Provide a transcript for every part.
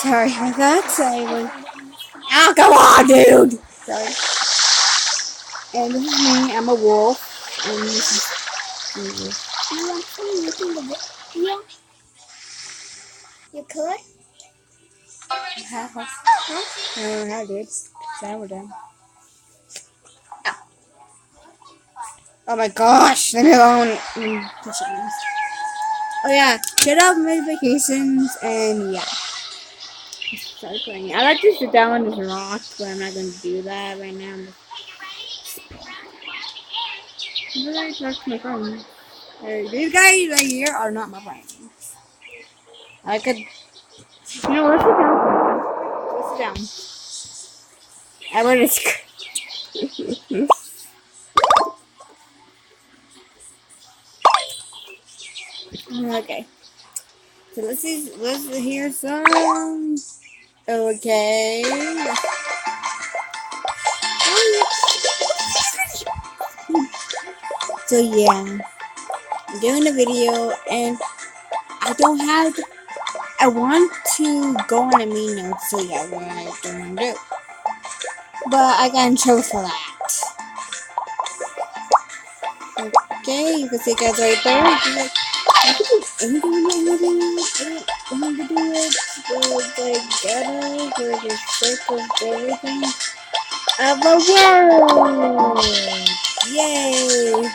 Sorry for that. Oh, come on, dude! Sorry. And this is me. I'm a wolf. And this is Jesus. You actually making the video? You could? How? I don't know how, dude. Sound down. Oh my gosh! Leave me alone. Oh yeah, shut up, my vacations, and yeah. Start playing. I like to sit down on this rock, but I'm not going to do that right now. I'm really talk to my friends. These guys right here are not my friends. I could, you know, let's sit down. Let's sit down. I want to. Okay. So let's hear some. Okay. So yeah, I'm doing a video and I don't have. I want to go on a mean note. So yeah, what I don't want to do. But I got in trouble for that. Okay, you can see guys right there. I can do anything I want to do it. But like ghetto for the sake of everything of the world. Yay!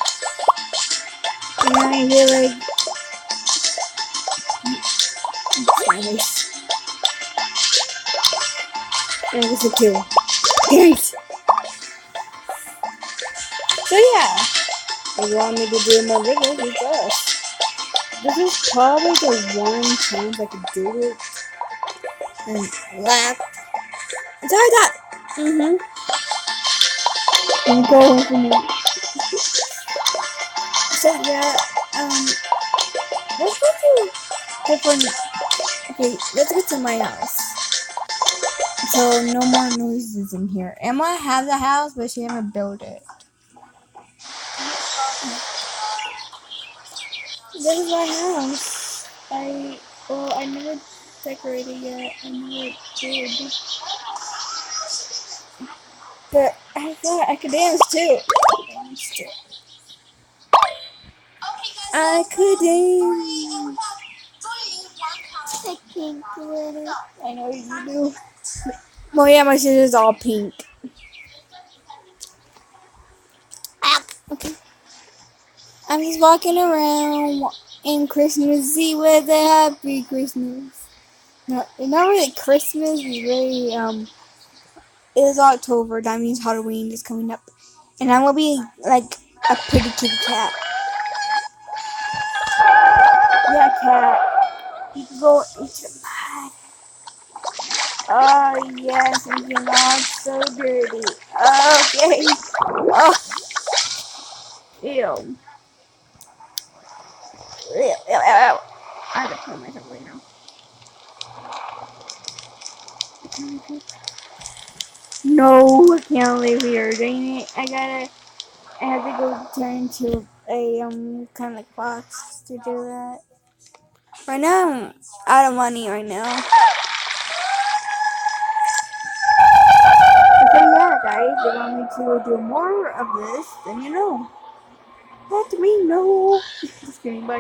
And I hear like Spanish. And it's a kill. Guys! So yeah. If you want me to do more videos, you guys. This is probably the one chance I could do it. And laugh. It's like that. And go with me. So yeah, let's go to different. Okay, let's go to my house. So no more noises in here. Emma has a house, but she haven't built it. This is my house. I never decorated yet. I never did. But I thought I could dance too. I could dance. I can't do it. I know you do. Well, yeah, my sister's all pink. Okay. I'm just walking around in Christmas Eve with a happy Christmas. No, it's not really Christmas. It's really It is October. That means Halloween is coming up, and I'm gonna be like a pretty kitty cat. Yeah, cat. You can go into the bag. Oh yes, and you're not so dirty. Okay. Oh. Ew. I have to pull myself right now. No, I can't leave here. Dang it! I have to go turn to a kind of box to do that. Right now, I'm out of money right now. So yeah, guys, if you want me to do more of this, then you know. Let me know. Just kidding, bye.